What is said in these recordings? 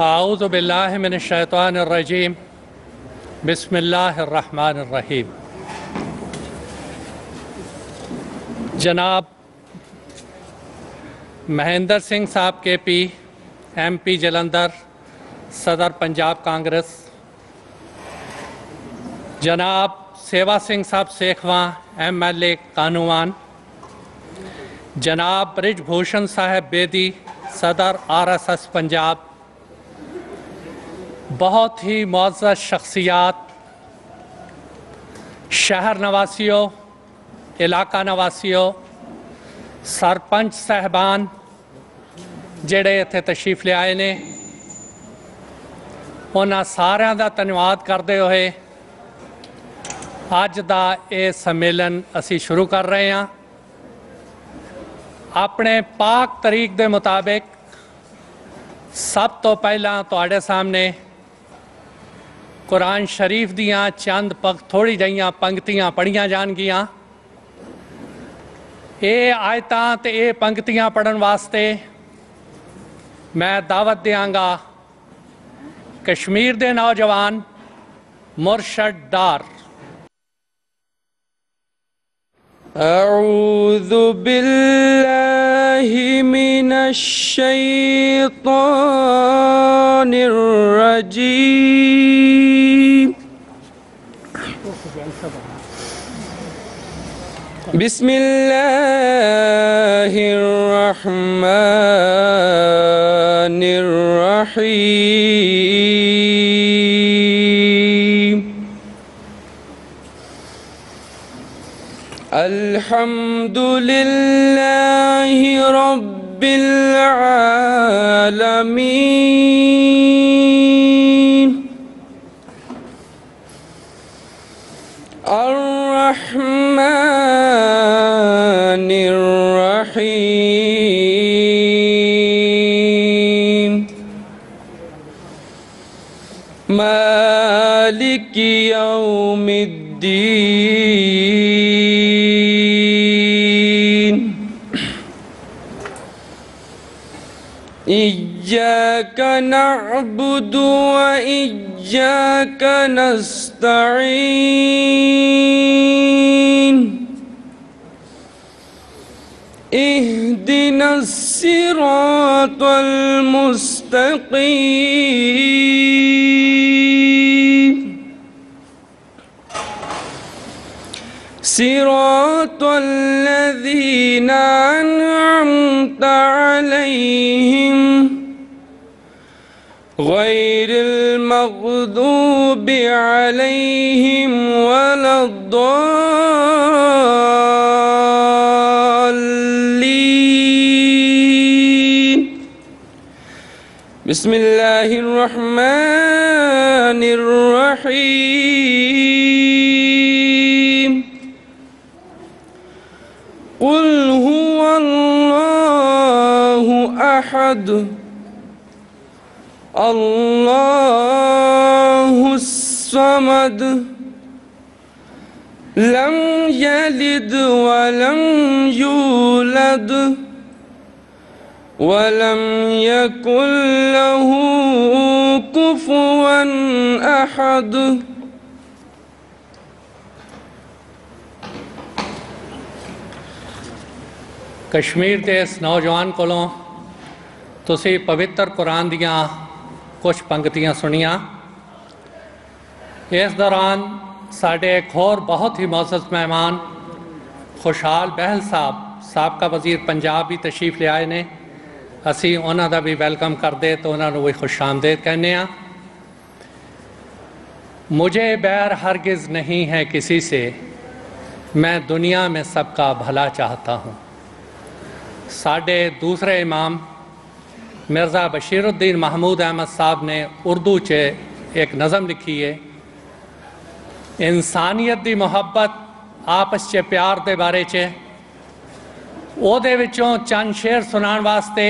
اعوذ باللہ من الشیطان الرجیم بسم اللہ الرحمن الرحیم۔ جناب مہندر سنگھ صاحب کے پی ایم پی جلندر صدر پنجاب کانگریس، جناب سیوا سنگھ صاحب سیکھواں ایم ایل اے کانوان، جناب برج بھوشن صاحب بیدی صدر آر ایس ایس پنجاب، بہت ہی معزز شخصیات، شہر نواسیوں، علاقہ نواسیوں، سرپنچ صاحبان جڑے اتنے تشریف لے آئے نے، انہاں سارے دا دھنیواد کردے ہوئے اج دا یہ سمیلن اسی شروع کر رہے ہیں۔ اپنے پاک طریق دے مطابق سب تو پہلا تواڈے سامنے قرآن شریف دیاں چند تھوڑی جہیاں پنکتیاں پڑھیاں جان گیاں۔ یہ آیتاں تے یہ پنکتیاں پڑھن واسطے میں دعوت دیاں گا کشمیر دے نوجوان مرشد ڈار۔ اعوذ باللہ من الشیطان الرجیم، بسم اللہ الرحمن الرحیم، الحمد للہ رب العالمین، الرحمن الرحیم، مالک یوم الدین، ایاک نعبد و ایاک نستعین، اہدنا الصراط المستقیم، صراط الذین انعمت علیہم غیر المغضوب علیہم ولا الضالین۔ بسم اللہ الرحمن الرحیم، قل هو اللہ احد اللہ الصمد، لم یلد ولم یولد ولم یکن له کفوا احد۔ کشمیر دے اس نوجوان کولوں تسی پوتر قرآن دیاں کچھ پنکتیاں سنیاں۔ اس دوران ساڈے ایک اور بہت ہی معزز مہمان خوشحال بہل صاحب سابقہ وزیر پنجاب بھی تشریف لے آئے نے، اسی انہاں دا بھی ویلکم کر دے تو انہاں نوں بھی خوش آمدید کہنے ہیں۔ مجھے بیر ہرگز نہیں ہے کسی سے، میں دنیا میں سب کا بھلا چاہتا ہوں۔ ساڈے دوسرے امام مرزا بشیر الدین محمود احمد صاحب نے اردو چے ایک نظم لکھی ہے، انسانیت دی محبت آپس چے پیار دے بارے چے، او دے وچوں چند شعر سنان واسطے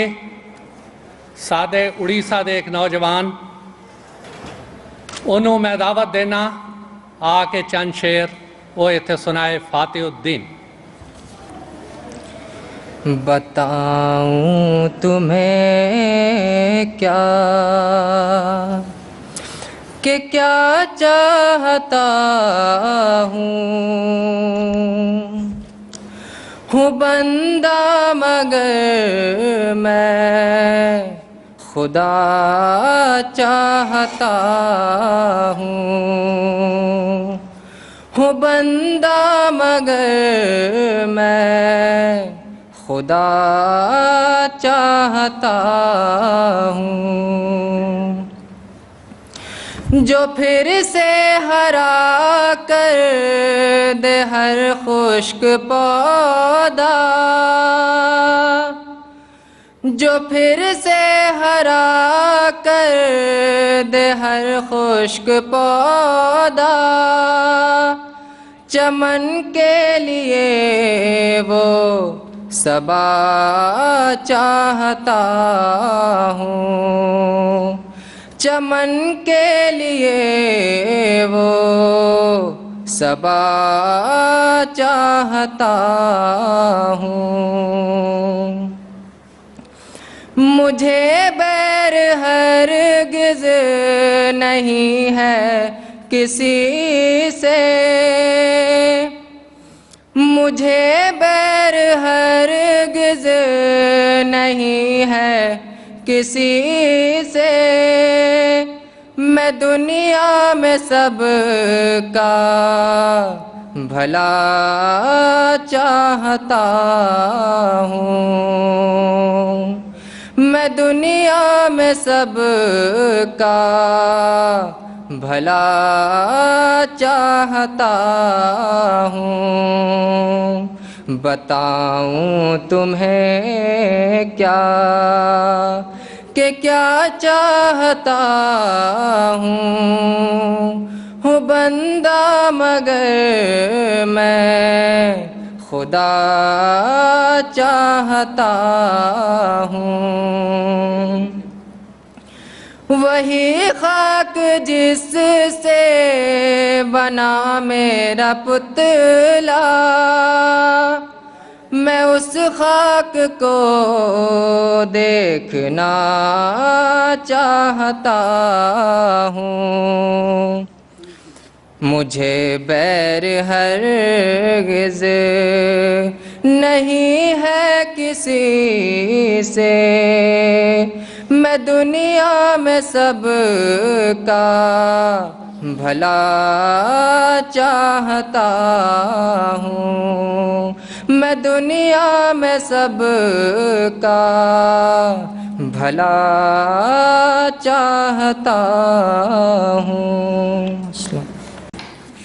سادے اڑیسہ دے ایک نوجوان انہوں میں دعوت دینا آ کے چند شعر وہ ایتھے سنائے۔ فاتح الدین۔ بتاؤں تمہیں کیا کہ کیا چاہتا ہوں بندہ مگر میں خدا چاہتا ہوں بندہ مگر میں خدا چاہتا ہوں جو پھر سے ہرا کر دے ہر خشک پودا جو پھر سے ہرا کر دے ہر خشک پودا چمن کے لیے وہ صبا چاہتا ہوں چمن کے لیے وہ صبا چاہتا ہوں مجھے بیر ہرگز نہیں ہے کسی سے مجھے بیر ہرگز نہیں ہے کسی سے میں دنیا میں سب کا بھلا چاہتا ہوں میں دنیا میں سب کا بھلا چاہتا ہوں بتاؤں تمہیں کیا کہ کیا چاہتا ہوں بندہ مگر میں خدا چاہتا ہوں وہی خاک جس سے بنا میرا پتلا میں اس خاک کو دیکھنا چاہتا ہوں مجھے بیر ہرگز نہیں ہے کسی سے میں دنیا میں سب کا بھلا چاہتا ہوں میں دنیا میں سب کا بھلا چاہتا ہوں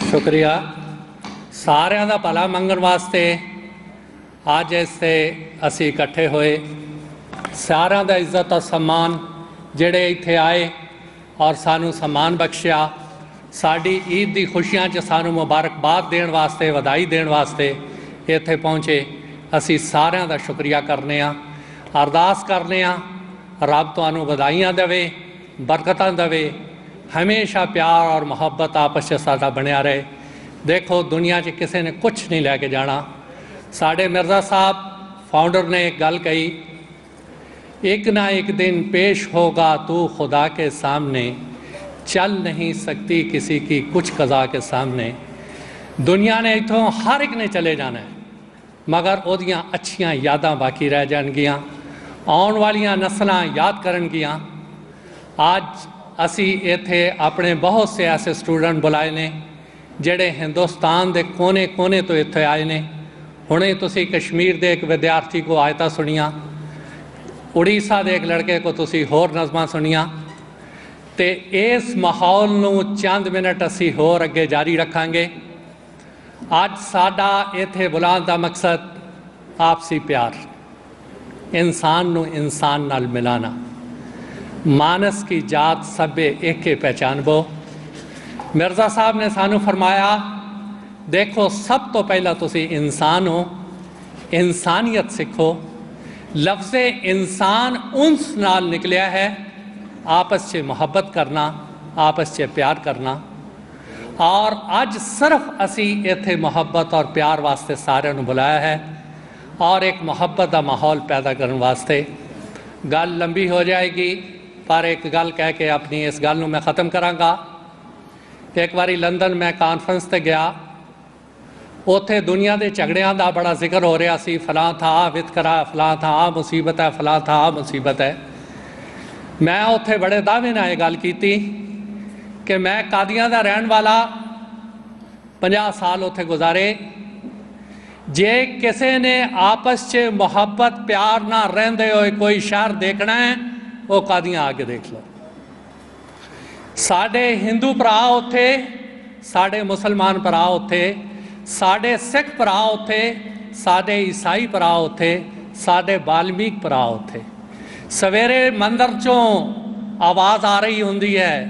شکریہ سارے دا بھلا منگن واسطے آج اس سے اسی اکٹھے ہوئے سارا دا عزت اور سمان جڑے ایتھے آئے اور سانو سمان بخشیا ساڑی عید دی خوشیاں چ سانو مبارکباد دین واسطے ودائی دین واسطے ایتھے پہنچے اسی سارے دا شکریہ کرنے ہاں ارداس کرنے ہاں رب تانوں ودائیاں دے برکتاں دے ہمیشہ پیار اور محبت آپس سے سادہ بنیا رہے دیکھو دنیا چ کسی نے کچھ نہیں لے کے جانا ساڑھے مرزا صاحب فاؤنڈر نے ایک گل کہی ایک نہ ایک دن پیش ہوگا تو خدا کے سامنے چل نہیں سکتی کسی کی کچھ قضا کے سامنے دنیا نے اتھوں ہر ایک نے چلے جانا ہے مگر او دیاں اچھیاں یاداں باقی رہ جان گیاں آن والیاں نسلاں یاد کرن گیاں آج اسی ایتھے اپنے بہت سے ایسے سٹوڈنٹ بلائے نے جڑے ہندوستان دے کونے کونے تو ایتھے آئے نے ہنے تسی کشمیر دے ایک ودیارتھی کو آیتہ سنیاں اڑیسہ دے ایک لڑکے کو تسی ہور نظمہ سنیاں تے اس ماحول نو چند منٹ اسی ہور اگے جاری رکھاں گے آج ساڈا ایتھے بلان دا مقصد آپسی پیار انسان نو انسان نال ملانا مانس کی جات سبے ایک کے پہچان بو مرزا صاحب نے سانو فرمایا دیکھو سب تو پہلا تسی انسان ہو انسانیت سکھو لفظ انسان انس نال نکلیا ہے آپس سے محبت کرنا آپس سے پیار کرنا اور آج صرف اسی ایتھے محبت اور پیار واسطے سارے نو بلایا ہے اور ایک محبت کا ماحول پیدا کرنے واسطے. گل لمبی ہو جائے گی پر ایک گل کہہ کے اپنی اس گل میں ختم کراں. ایک باری لندن میں کانفرنس تے گیا, اوتھے دنیا دے جھگڑیاں دا بڑا ذکر ہو رہا سی. فلاں تھا وتکرا, فلاں تھا مصیبت ہے, فلاں تھا مصیبت ہے. میں اوتھے بڑے دعوے نال یہ گل کیتی کہ میں قادیاں دا رہن والا 50 سال اوتھے گزارے. جے کسے نے آپس چ محبت پیار نہ رہندے ہوئے کوئی شہر دیکھنا ہے وہ قادیاں آگے دیکھ لو. ساڈے ہندو بھرا اوتھے, ساڈے مسلمان بھرا اوتھے, ساڈے سکھ بھرا اوتھے, ساڈے عیسائی بھرا اوتھے, ساڈے بالمیک بھرا اوتھے. سویرے مندر چوں آواز آ رہی ہوندی ہے,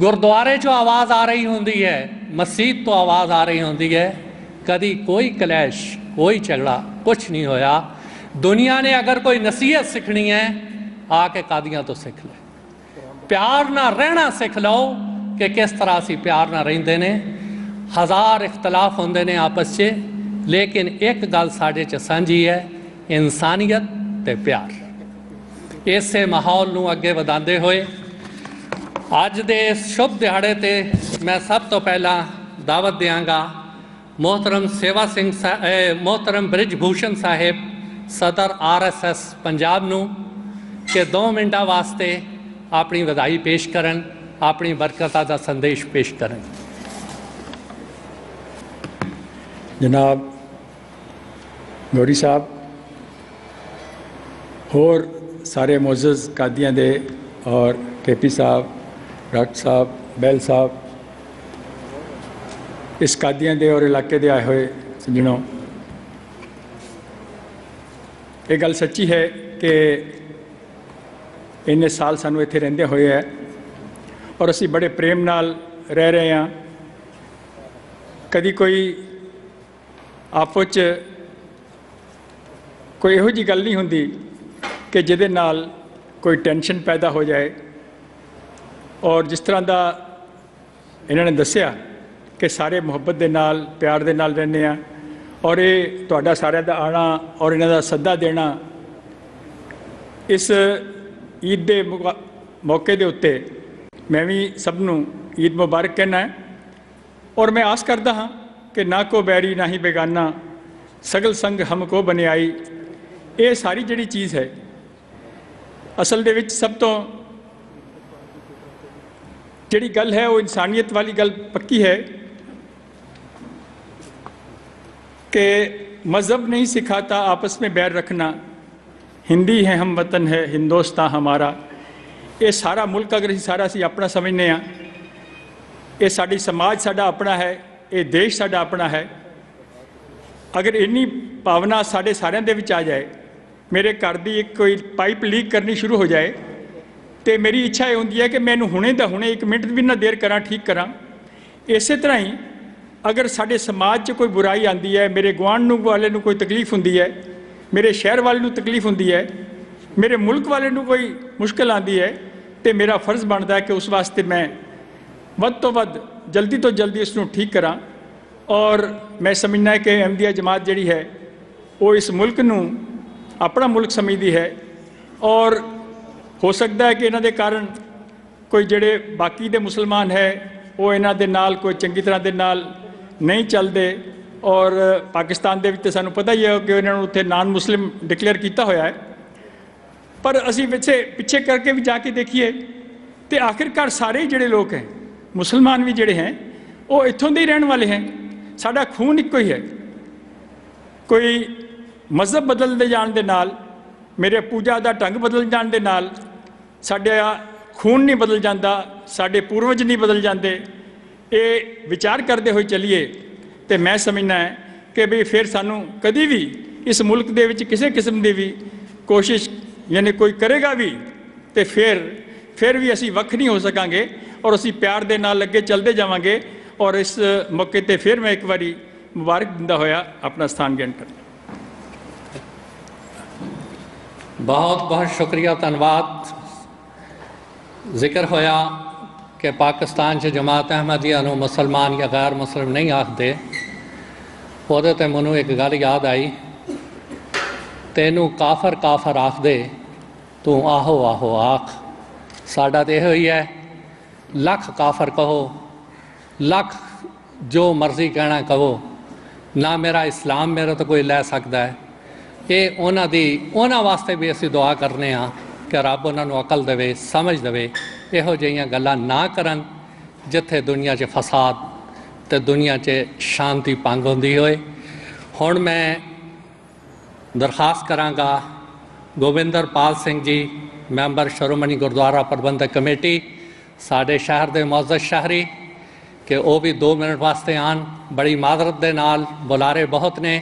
گردوارے چوں آواز آ رہی ہوندی ہے, مسجد تو آواز آ رہی ہوندی ہے. کدی کوئی کلیش, کوئی جھگڑا, کچھ نہیں ہویا. دنیا نے اگر کوئی نصیحت سیکھنی ہے آ کے قادیاں تو سیکھ لے. پیار نہ رہنا سیکھ لو کہ کس طرح سی پیار نہ رہندے نے. ہزار اختلاف ہوندے نے آپس چ, لیکن ایک گل ساڈے چ سانجھی ہے, انسانیت تے پیار. اسے ماحول نو اگے وداندے ہوئے اج دے اس شبھ دہاڑے تے میں سب تو پہلا دعوت دیاں گا محترم سیوا سنگھ محترم برج بھوشن صاحب صدر RSS پنجاب نو کہ 2 منٹاں واسطے اپنی ودائی پیش کرن, اپنی برکتہ دا سندیش پیش کرن. جناب گوری صاحب اور سارے معزز قادیاں دے اور KP صاحب, ڈاکٹر صاحب, بیل صاحب, اس قادیاں دے اور علاقے دے آئے ہوئے سجنوں, یہ گل سچی ہے کہ اننے سال سانو اتنے رہندے ہوئے ہے اور اسی بڑے پریم نال رہ رہے ہیں. کدی کوئی آپس کوئی یہو جی گل نہیں ہوندی کہ جدے نال کوئی ٹینشن پیدا ہو جائے. اور جس طرح دا انہوں نے دسیا کہ سارے محبت دے نال پیار دے نال رہنے ہیں, اور یہ تہاڈا سارے دا آنا اور انہوں دا صدا دینا اس عید دے موقع دے اتے میں بھی سب نو عید مبارک کہنا ہے. اور میں آس کردا ہاں کہ نہ کو بیری نہ ہی بیگانہ, سگل سنگ ہم کو بنے آئی. یہ ساری جڑی چیز ہے اصل دے وچ سب تو جڑی گل ہے وہ انسانیت والی گل پکی ہے کہ مذہب نہیں سکھاتا آپس میں بیر رکھنا, ہندی ہے ہم وطن ہے ہندوستان ہمارا. یہ سارا ملک اگر سارا اسی اپنا سمجھنے ہیں, یہ ساری سماج ساڈا اپنا ہے, یہ دیش ساڈا اپنا ہے. اگر اینی پاونا ساڈے سارے دے وچ آ جائے, میرے گھر دی ایک کوئی پائپ لیک کرنی شروع ہو جائے تو میری اچھا یہ ہوندی ہے کہ میں ہنے دا ہنے 1 منٹ بھی نہ دیر کراں ٹھیک کراں. اسی طرح ہی اگر ساڈے سماج کوئی برائی آندی ہے, میرے گوانڈ والے نو کوئی تکلیف ہوندی ہے, میرے شہر والے نو تکلیف ہوندی ہے, میرے ملک والے نو کوئی مشکل آندی ہے, تو میرا فرض بنتا ہے کہ اس واسطے میں ود تو ود جلدی تو جلدی اس نو ٹھیک کراں. اور میں سمجھنا ہے کہ احمدیہ جماعت جڑی ہے وہ اس ملک نو اپنا ملک سمجھتی ہے, اور ہو سکتا ہے کہ انہاں دے کارن کوئی جڑے باقی دے مسلمان ہے وہ انہاں دے نال کوئی چنگی طرح دے نال نہیں چلتے. اور پاکستان دے وچ سانو پتہ ہی ہے کہ انہوں نے اتنے نان مسلم ڈکلیئر کیتا ہویا ہے. پر اسی پیچھے کر کے بھی جا کے دیکھیے تو آخرکار سارے ہی جڑے لوگ ہیں, مسلمان بھی جڑے ہیں وہ اتھوں دے ہی رہن والے ہیں. ساڈا خون ایک ہی ہے. کوئی مذہب بدل دے جان دے نال, میرے پوجا دا ڈھنگ بدل جان دے نال ساڈا خون نہیں بدل جاندہ, ساڈے پوروج نہیں بدل جاندے. یہ وچار کرتے ہوئے چلیے تو میں سمجھنا ہے کہ بھئی پھر سانو کدی بھی اس ملک دے وچ کسی قسم دی بھی کوشش یعنی کوئی کرے گا بھی تو پھر بھی اسی وکھ نہیں ہو سکاں گے, اور اسی پیار دے نال لگے چلتے جاواں گے. اور اس موقع تے پھر میں ایک باری مبارک دیندا ہویا اپنا ستھان گرہن کرنا. بہت بہت شکریہ, دھنواد. ذکر ہویا کہ پاکستان سے جماعت احمدیہ نو مسلمان یا غیر مسلم نہیں آکھدے. وہ تے منو ایک گل یاد آئی ਤੈਨੂੰ ਕਾਫਰ ਕਾਫਰ ਆਖਦੇ ਤੂੰ ਆਹੋ ਆਹੋ ਆਖ। ਸਾਡਾ ਤਾਂ ਇਹੋ ਹੀ ਹੈ, ਲੱਖ ਕਾਫਰ ਕਹੋ, ਲੱਖ ਜੋ ਮਰਜ਼ੀ ਕਹਿਣਾ ਕਹੋ, ਨਾ ਮੇਰਾ ਇਸਲਾਮ ਮੇਰੇ ਤੋਂ ਕੋਈ ਲੈ ਸਕਦਾ ਹੈ। ਇਹ ਉਹਨਾਂ ਵਾਸਤੇ ਵੀ ਅਸੀਂ ਦੁਆ ਕਰਨੇ ਹਾਂ ਕਿ ਰੱਬ ਉਹਨਾਂ ਨੂੰ ਅਕਲ ਦੇਵੇ, ਸਮਝ ਦੇਵੇ, ਇਹੋ ਜਿਹੀਆਂ ਗੱਲਾਂ ਨਾ ਕਰਨ ਜਿੱਥੇ ਦੁਨੀਆ 'ਚ ਫਸਾਦ ਤੇ ਦੁਨੀਆ 'ਚ ਸ਼ਾਂਤੀ ਭੰਗ ਹੁੰਦੀ ਹੋਏ। ਹੁਣ ਮੈਂ ਦਰਖਾਸਤ ਕਰਾਂਗਾ ਗੋਬਿੰਦਰਪਾਲ ਸਿੰਘ ਜੀ, ਮੈਂਬਰ ਸ਼੍ਰੋਮਣੀ ਗੁਰਦੁਆਰਾ ਪ੍ਰਬੰਧਕ ਕਮੇਟੀ, ਸਾਡੇ ਸ਼ਹਿਰ ਦੇ ਮੁਅੱਜ਼ਜ਼ ਸ਼ਹਿਰੀ, ਕਿ ਉਹ ਵੀ 2 ਮਿੰਟ ਵਾਸਤੇ ਆਣ। ਬੜੀ ਮਾਜ਼ਰਤ ਦੇ ਨਾਲ ਬੁਲਾਰੇ ਬਹੁਤ ਨੇ,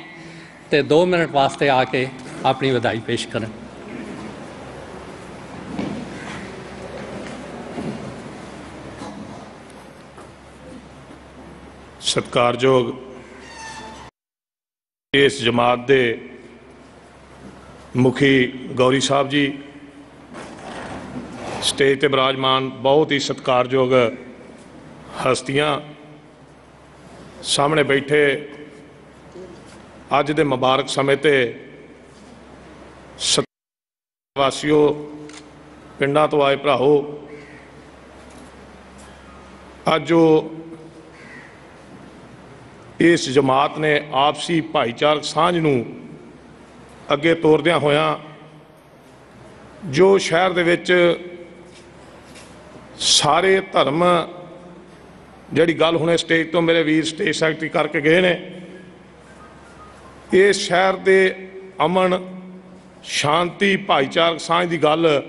ਤੇ 2 ਮਿੰਟ ਵਾਸਤੇ ਆ ਕੇ ਆਪਣੀ ਵਧਾਈ ਪੇਸ਼ ਕਰਨ। ਸਤਿਕਾਰਯੋਗ ਇਸ ਜਮਾਤ ਦੇ ਮੁਖੀ ਗੌਰੀ ਸਾਹਿਬ ਜੀ, ਸਟੇਜ ਤੇ ਬਿਰਾਜਮਾਨ ਬਹੁਤ ਹੀ ਸਤਿਕਾਰਯੋਗ ਹਸਤੀਆਂ, ਸਾਹਮਣੇ ਬੈਠੇ ਅੱਜ ਦੇ ਮੁਬਾਰਕ ਸਮੇਂ ਤੇ ਵਾਸੀਓ, ਪਿੰਡਾਂ ਤੋਂ ਆਏ ਭਰਾਓ, ਅੱਜ ਜੋ ਇਸ ਜਮਾਤ ਨੇ ਆਪਸੀ ਭਾਈਚਾਰਕ ਸਾਂਝ ਨੂੰ ਅੱਗੇ ਤੋਰਦਿਆਂ ਹੋਇਆਂ ਜੋ ਸ਼ਹਿਰ ਦੇ ਵਿੱਚ ਸਾਰੇ ਧਰਮ ਜਿਹੜੀ ਗੱਲ ਹੁਣੇ ਸਟੇਜ ਤੋਂ ਮੇਰੇ ਵੀਰ ਸਟੇਜ ਸੈਕਟਰੀ ਕਰਕੇ ਗਏ ਨੇ, ਇਸ ਸ਼ਹਿਰ ਦੇ ਅਮਨ ਸ਼ਾਂਤੀ ਭਾਈਚਾਰਕ ਸਾਂਝ ਦੀ ਗੱਲ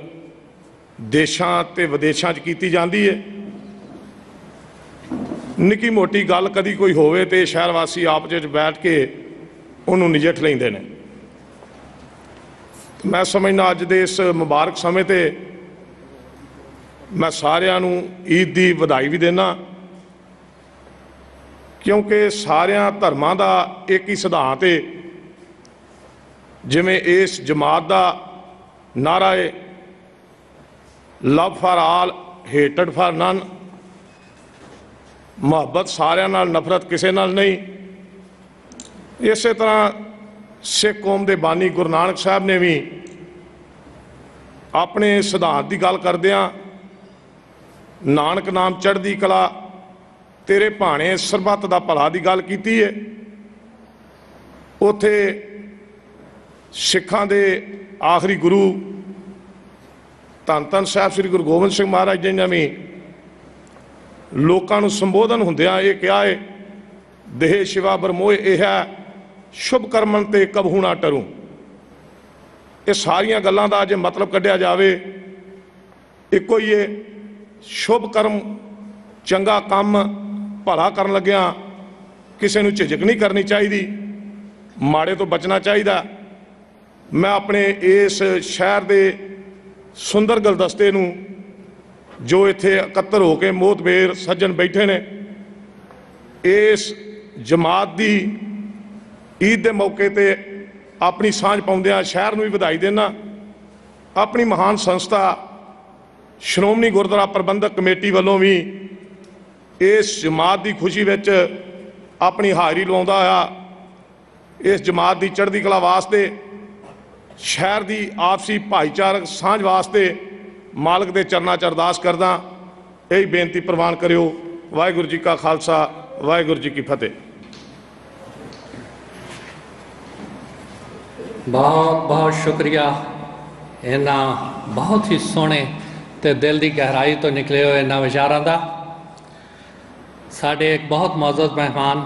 ਦੇਸ਼ਾਂ ਤੇ ਵਿਦੇਸ਼ਾਂ 'ਚ ਕੀਤੀ ਜਾਂਦੀ ਹੈ। ਨਿੱਕੀ ਮੋਟੀ ਗੱਲ ਕਦੀ ਕੋਈ ਹੋਵੇ ਤੇ ਸ਼ਹਿਰ ਵਾਸੀ ਆਪਸ ਵਿੱਚ ਬੈਠ ਕੇ ਉਹਨੂੰ ਨਜਿੱਠ ਲੈਂਦੇ ਨੇ। ਮੈਂ ਸਮਝਦਾ ਅੱਜ ਦੇ ਇਸ ਮੁਬਾਰਕ ਸਮੇਂ ਤੇ ਮੈਂ ਸਾਰਿਆਂ ਨੂੰ ਈਦ ਦੀ ਵਧਾਈ ਵੀ ਦੇਣਾ, ਕਿਉਂਕਿ ਸਾਰਿਆਂ ਧਰਮਾਂ ਦਾ ਇੱਕ ਹੀ ਸਿਧਾਂਤ ਹੈ। ਜਿਵੇਂ ਇਸ ਜਮਾਤ ਦਾ ਨਾਰਾ ਹੈ ਲਵ ਫਾਰ ਆਲ, ਹੇਟਡ ਫਾਰ ਨਨ, ਮੁਹੱਬਤ ਸਾਰਿਆਂ ਨਾਲ, ਨਫ਼ਰਤ ਕਿਸੇ ਨਾਲ ਨਹੀਂ। ਇਸੇ ਤਰ੍ਹਾਂ ਸਿੱਖ ਕੌਮ ਦੇ ਬਾਨੀ ਗੁਰੂ ਨਾਨਕ ਸਾਹਿਬ ਨੇ ਵੀ ਆਪਣੇ ਸਿਧਾਂਤ ਦੀ ਗੱਲ ਕਰਦਿਆਂ ਨਾਨਕ ਨਾਮ ਚੜ੍ਹਦੀ ਕਲਾ, ਤੇਰੇ ਭਾਣੇ ਸਰਬੱਤ ਦਾ ਭਲਾ ਦੀ ਗੱਲ ਕੀਤੀ ਹੈ। ਉੱਥੇ ਸਿੱਖਾਂ ਦੇ ਆਖਰੀ ਗੁਰੂ ਧੰਨ ਧੰਨ ਸਾਹਿਬ ਸ੍ਰੀ ਗੁਰੂ ਗੋਬਿੰਦ ਸਿੰਘ ਮਹਾਰਾਜ ਜੀ ਨੇ ਵੀ ਲੋਕਾਂ ਨੂੰ ਸੰਬੋਧਨ ਹੁੰਦਿਆਂ ਇਹ ਕਿਹਾ ਹੈ, ਦੇਹ ਸ਼ਿਵਾ ਬਰਮੋਏ ਇਹ ਹੈ, ਸ਼ੁਭ ਕਰਮਨ ਤੇ ਕਬਹੂ ਨਾ ਟਰੂ। ਇਹ ਸਾਰੀਆਂ ਗੱਲਾਂ ਦਾ ਜੇ ਮਤਲਬ ਕੱਢਿਆ ਜਾਵੇ ਇੱਕੋ ਹੀ ਹੈ, ਸ਼ੁਭ ਕਰਮ, ਚੰਗਾ ਕੰਮ, ਭਲਾ ਕਰਨ ਲੱਗਿਆਂ ਕਿਸੇ ਨੂੰ ਝਿਜਕ ਨਹੀਂ ਕਰਨੀ ਚਾਹੀਦੀ, ਮਾੜੇ ਤੋਂ ਬਚਣਾ ਚਾਹੀਦਾ। ਮੈਂ ਆਪਣੇ ਇਸ ਸ਼ਹਿਰ ਦੇ ਸੁੰਦਰ ਗੁਲਦਸਤੇ ਨੂੰ ਜੋ ਇੱਥੇ ਇਕੱਤਰ ਹੋ ਕੇ ਮੋਹਤਬੇਰ ਸੱਜਣ ਬੈਠੇ ਨੇ, ਇਸ ਜਮਾਤ ਦੀ ਈਦ ਦੇ ਮੌਕੇ ਤੇ ਆਪਣੀ ਸਾਂਝ ਪਾਉਂਦਿਆਂ ਸ਼ਹਿਰ ਨੂੰ ਵੀ ਵਧਾਈ ਦੇਣਾ। ਆਪਣੀ ਮਹਾਨ ਸੰਸਥਾ ਸ਼੍ਰੋਮਣੀ ਗੁਰਦੁਆਰਾ ਪ੍ਰਬੰਧਕ ਕਮੇਟੀ ਵੱਲੋਂ ਵੀ ਇਸ ਜਮਾਤ ਦੀ ਖੁਸ਼ੀ ਵਿੱਚ ਆਪਣੀ ਹਾਜ਼ਰੀ ਲਵਾਉਂਦਾ ਹੋਇਆ ਇਸ ਜਮਾਤ ਦੀ ਚੜ੍ਹਦੀ ਕਲਾ ਵਾਸਤੇ, ਸ਼ਹਿਰ ਦੀ ਆਪਸੀ ਭਾਈਚਾਰਕ ਸਾਂਝ ਵਾਸਤੇ ਮਾਲਕ ਦੇ ਚਰਨਾਂ 'ਚ ਅਰਦਾਸ ਕਰਦਾ। ਇਹੀ ਬੇਨਤੀ ਪ੍ਰਵਾਨ ਕਰਿਓ। ਵਾਹਿਗੁਰੂ ਜੀ ਕਾ ਖਾਲਸਾ, ਵਾਹਿਗੁਰੂ ਜੀ ਕੀ ਫਤਿਹ। ਬਹੁਤ ਬਹੁਤ ਸ਼ੁਕਰੀਆ ਇਹਨਾਂ ਬਹੁਤ ਹੀ ਸੋਹਣੇ ਤੇ ਦਿਲ ਦੀ ਗਹਿਰਾਈ ਤੋਂ ਨਿਕਲੇ ਹੋਏ ਇਹਨਾਂ ਵਿਚਾਰਾਂ ਦਾ। ਸਾਡੇ ਇੱਕ ਬਹੁਤ ਮੁਅੱਜ਼ਜ਼ ਮਹਿਮਾਨ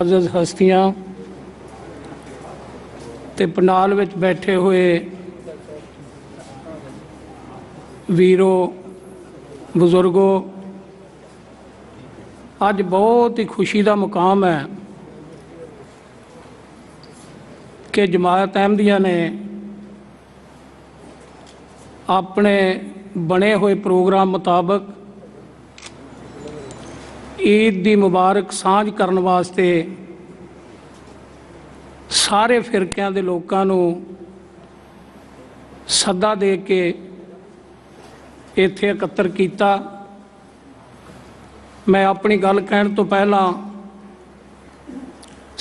ਅਜ਼ੀਜ਼ ਹਸਤੀਆਂ ਤੇ ਪੰਡਾਲ ਵਿੱਚ ਬੈਠੇ ਹੋਏ ਵੀਰੋ ਬਜ਼ੁਰਗੋ, ਅੱਜ ਬਹੁਤ ਹੀ ਖੁਸ਼ੀ ਦਾ ਮੁਕਾਮ ਹੈ ਕਿ ਜਮਾਤ ਅਹਿਮਦੀਆ ਨੇ ਆਪਣੇ ਬਣੇ ਹੋਏ ਪ੍ਰੋਗਰਾਮ ਮੁਤਾਬਕ ਈਦ ਦੀ ਮੁਬਾਰਕ ਸਾਂਝ ਕਰਨ ਵਾਸਤੇ ਸਾਰੇ ਫਿਰਕਿਆਂ ਦੇ ਲੋਕਾਂ ਨੂੰ ਸੱਦਾ ਦੇ ਕੇ ਇੱਥੇ ਇਕੱਤਰ ਕੀਤਾ। ਮੈਂ ਆਪਣੀ ਗੱਲ ਕਹਿਣ ਤੋਂ ਪਹਿਲਾਂ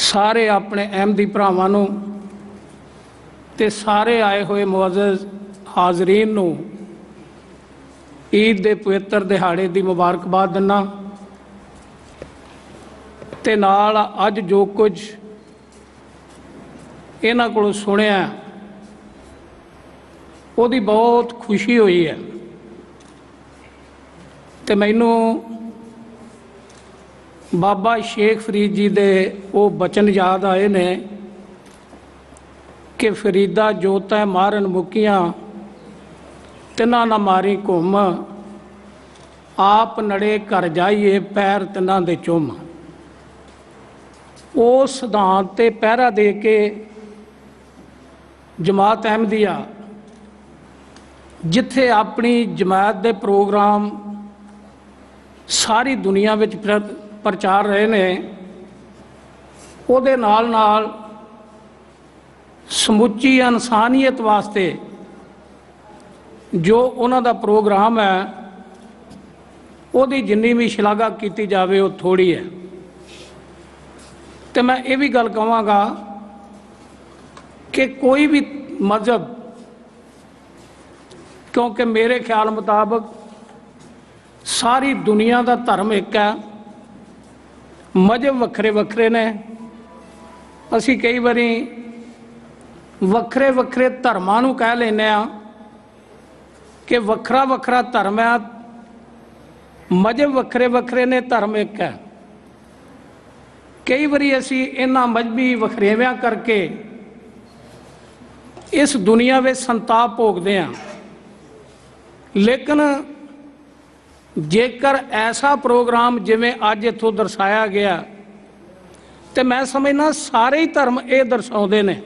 ਸਾਰੇ ਆਪਣੇ ਅਹਿਮਦੀ ਭਰਾਵਾਂ ਨੂੰ ਤੇ ਸਾਰੇ ਆਏ ਹੋਏ ਮੁਅੱਜ਼ਜ਼ ਹਾਜ਼ਰੀਨ ਨੂੰ ਈਦ ਦੇ ਪਵਿੱਤਰ ਦਿਹਾੜੇ ਦੀ ਮੁਬਾਰਕਬਾਦ ਦਿੰਦਾ ਤੇ ਨਾਲ ਅੱਜ ਜੋ ਕੁਝ ਇਹਨਾਂ ਕੋਲੋਂ ਸੁਣਿਆ ਉਹਦੀ ਬਹੁਤ ਖੁਸ਼ੀ ਹੋਈ ਹੈ ਤੇ ਮੈਨੂੰ ਬਾਬਾ ਸ਼ੇਖ ਫਰੀਦ ਜੀ ਦੇ ਉਹ ਬਚਨ ਯਾਦ ਆਏ ਨੇ ਕਿ ਫਰੀਦਾ ਜੋ ਤੈ ਮਾਰਨ ਮੁਕੀਆਂ ਤਿਨਾਂ ਨਾ ਮਾਰੀ ਘੁੰਮ, ਆਪ ਨੜੇ ਘਰ ਜਾਈਏ ਪੈਰ ਤਿਨਾਂ ਦੇ ਚੁੰਮ। ਉਹ ਸਿਧਾਂਤ ਤੇ ਪਹਿਰਾ ਦੇ ਕੇ ਜਮਾਤ ਅਹਿਮਦੀਆ ਜਿੱਥੇ ਆਪਣੀ ਜਮਾਤ ਦੇ ਪ੍ਰੋਗਰਾਮ ਸਾਰੀ ਦੁਨੀਆ ਵਿੱਚ ਪ੍ਰਚਾਰ ਰਹੇ ਨੇ, ਉਹਦੇ ਨਾਲ ਨਾਲ ਸਮੁੱਚੀ ਇਨਸਾਨੀਅਤ ਵਾਸਤੇ ਜੋ ਉਹਨਾਂ ਦਾ ਪ੍ਰੋਗਰਾਮ ਹੈ ਉਹਦੀ ਜਿੰਨੀ ਵੀ ਸ਼ਲਾਘਾ ਕੀਤੀ ਜਾਵੇ ਉਹ ਥੋੜ੍ਹੀ ਹੈ। ਤੇ ਮੈਂ ਇਹ ਵੀ ਗੱਲ ਕਹਾਂਗਾ ਕਿ ਕੋਈ ਵੀ ਮਜ਼ਹਬ, ਕਿਉਂਕਿ ਮੇਰੇ ਖਿਆਲ ਮੁਤਾਬਕ ਸਾਰੀ ਦੁਨੀਆ ਦਾ ਧਰਮ ਇੱਕ ਹੈ, ਮਜ਼ਹਬ ਵੱਖਰੇ ਵੱਖਰੇ ਨੇ। ਅਸੀਂ ਕਈ ਵਾਰੀ ਵੱਖਰੇ ਵੱਖਰੇ ਧਰਮਾਂ ਨੂੰ ਕਹਿ ਲੈਂਦੇ ਹਾਂ ਕਿ ਵੱਖਰਾ ਵੱਖਰਾ ਧਰਮ ਹੈ, ਮਜ਼ਹਬ ਵੱਖਰੇ ਵੱਖਰੇ ਨੇ, ਧਰਮ ਇੱਕ ਹੈ। ਕਈ ਵਾਰੀ ਅਸੀਂ ਇਹਨਾਂ ਮਜ਼ਹਬੀ ਵਖਰੇਵਿਆਂ ਕਰਕੇ ਇਸ ਦੁਨੀਆ ਵਿੱਚ ਸੰਤਾਪ ਭੋਗਦੇ ਹਾਂ, ਲੇਕਿਨ ਜੇਕਰ ਐਸਾ ਪ੍ਰੋਗਰਾਮ ਜਿਵੇਂ ਅੱਜ ਇੱਥੋਂ ਦਰਸਾਇਆ ਗਿਆ ਤੇ ਮੈਂ ਸਮਝਦਾ ਸਾਰੇ ਹੀ ਧਰਮ ਇਹ ਦਰਸਾਉਂਦੇ ਨੇ,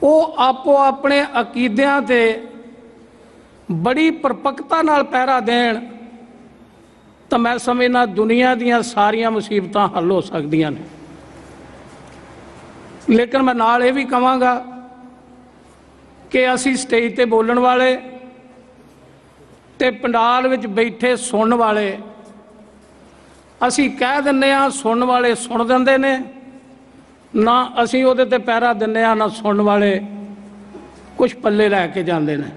ਉਹ ਆਪੋ ਆਪਣੇ ਅਕੀਦਿਆਂ ਤੇ ਬੜੀ ਪਰਪੱਕਤਾ ਨਾਲ ਪਹਿਰਾ ਦੇਣ ਤਾਂ ਮੈਂ ਸਮਝਦਾ ਦੁਨੀਆ ਦੀਆਂ ਸਾਰੀਆਂ ਮੁਸੀਬਤਾਂ ਹੱਲ ਹੋ ਸਕਦੀਆਂ ਨੇ। ਲੇਕਿਨ ਮੈਂ ਨਾਲ ਇਹ ਵੀ ਕਹਾਂਗਾ ਕਿ ਅਸੀਂ ਸਟੇਜ ਤੇ ਬੋਲਣ ਵਾਲੇ ਤੇ ਪੰਡਾਲ ਵਿੱਚ ਬੈਠੇ ਸੁਣਨ ਵਾਲੇ, ਅਸੀਂ ਕਹਿ ਦਿੰਦੇ ਹਾਂ, ਸੁਣਨ ਵਾਲੇ ਸੁਣ ਦਿੰਦੇ ਨੇ, ਨਾ ਅਸੀਂ ਉਹਦੇ ਤੇ ਪਹਿਰਾ ਦਿੰਦੇ ਹਾਂ, ਨਾ ਸੁਣਨ ਵਾਲੇ ਕੁਛ ਪੱਲੇ ਲੈ ਕੇ ਜਾਂਦੇ ਨੇ।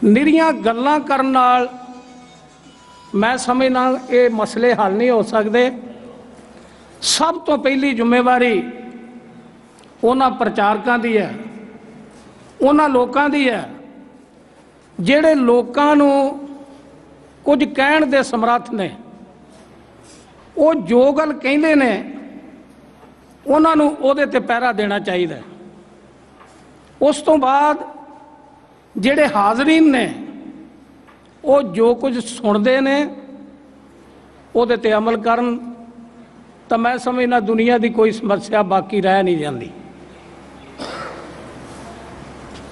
ਨਿਰੀਆਂ ਗੱਲਾਂ ਕਰਨ ਨਾਲ ਮੈਂ ਸਮਝਦਾ ਇਹ ਮਸਲੇ ਹੱਲ ਨਹੀਂ ਹੋ ਸਕਦੇ। ਸਭ ਤੋਂ ਪਹਿਲੀ ਜ਼ਿੰਮੇਵਾਰੀ ਉਹਨਾਂ ਪ੍ਰਚਾਰਕਾਂ ਦੀ ਹੈ, ਉਹਨਾਂ ਲੋਕਾਂ ਦੀ ਹੈ ਜਿਹੜੇ ਲੋਕਾਂ ਨੂੰ ਕੁਝ ਕਹਿਣ ਦੇ ਸਮਰੱਥ ਨੇ। ਉਹ ਜੋ ਗੱਲ ਕਹਿੰਦੇ ਨੇ ਉਹਨਾਂ ਨੂੰ ਉਹਦੇ ਤੇ ਪਹਿਰਾ ਦੇਣਾ ਚਾਹੀਦਾ। ਉਸ ਤੋਂ ਬਾਅਦ ਜਿਹੜੇ ਹਾਜ਼ਰੀਨ ਨੇ ਉਹ ਜੋ ਕੁਝ ਸੁਣਦੇ ਨੇ ਉਹਦੇ ਤੇ ਅਮਲ ਕਰਨ ਤਾਂ ਮੈਂ ਸਮਝਦਾ ਦੁਨੀਆ ਦੀ ਕੋਈ ਸਮੱਸਿਆ ਬਾਕੀ ਰਹਿ ਨਹੀਂ ਜਾਂਦੀ।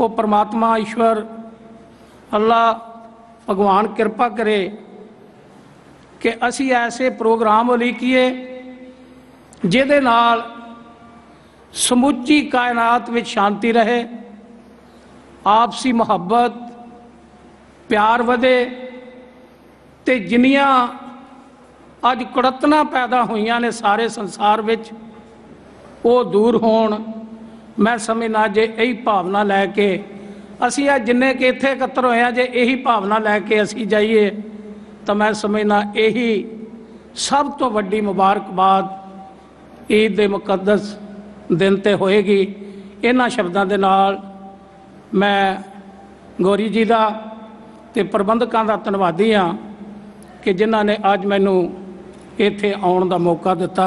ਉਹ ਪਰਮਾਤਮਾ ਈਸ਼ਵਰ ਅੱਲਾ ਭਗਵਾਨ ਕਿਰਪਾ ਕਰੇ ਕਿ ਅਸੀਂ ਐਸੇ ਪ੍ਰੋਗਰਾਮ ਉਲੀਕੀਏ ਜਿਹਦੇ ਨਾਲ ਸਮੁੱਚੀ ਕਾਇਨਾਤ ਵਿੱਚ ਸ਼ਾਂਤੀ ਰਹੇ, ਆਪਸੀ ਮੁਹੱਬਤ ਪਿਆਰ ਵਧੇ ਤੇ ਜਿੰਨੀਆਂ ਅੱਜ ਕੁੜੱਤਨਾਂ ਪੈਦਾ ਹੋਈਆਂ ਨੇ ਸਾਰੇ ਸੰਸਾਰ ਵਿੱਚ ਉਹ ਦੂਰ ਹੋਣ। ਮੈਂ ਸਮਝਦਾ ਜੇ ਇਹੀ ਭਾਵਨਾ ਲੈ ਕੇ ਅਸੀਂ ਅੱਜ ਜਿੰਨੇ ਕਿ ਇੱਥੇ ਇਕੱਤਰ ਹੋਏ ਹਾਂ, ਜੇ ਇਹੀ ਭਾਵਨਾ ਲੈ ਕੇ ਅਸੀਂ ਜਾਈਏ ਤਾਂ ਮੈਂ ਸਮਝਦਾ ਇਹੀ ਸਭ ਤੋਂ ਵੱਡੀ ਮੁਬਾਰਕਬਾਦ ਈਦ ਦੇ ਮੁਕੱਦਸ ਦਿਨ ਤੇ ਹੋਏਗੀ। ਇਹਨਾਂ ਸ਼ਬਦਾਂ ਦੇ ਨਾਲ ਮੈਂ ਗੌਰੀ ਜੀ ਦਾ ਤੇ ਪ੍ਰਬੰਧਕਾਂ ਦਾ ਧੰਨਵਾਦੀ ਹਾਂ ਕਿ ਜਿਨ੍ਹਾਂ ਨੇ ਅੱਜ ਮੈਨੂੰ ਇੱਥੇ ਆਉਣ ਦਾ ਮੌਕਾ ਦਿੱਤਾ।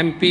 MP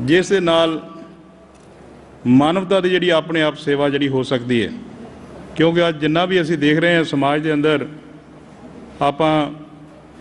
ਜਿਸ ਦੇ ਨਾਲ ਮਾਨਵਤਾ ਦੀ ਜਿਹੜੀ ਆਪਣੇ ਆਪ ਸੇਵਾ ਜਿਹੜੀ ਹੋ ਸਕਦੀ ਹੈ। ਕਿਉਂਕਿ ਅੱਜ ਜਿੰਨਾ ਵੀ ਅਸੀਂ ਦੇਖ ਰਹੇ ਹਾਂ ਸਮਾਜ ਦੇ ਅੰਦਰ ਆਪਾਂ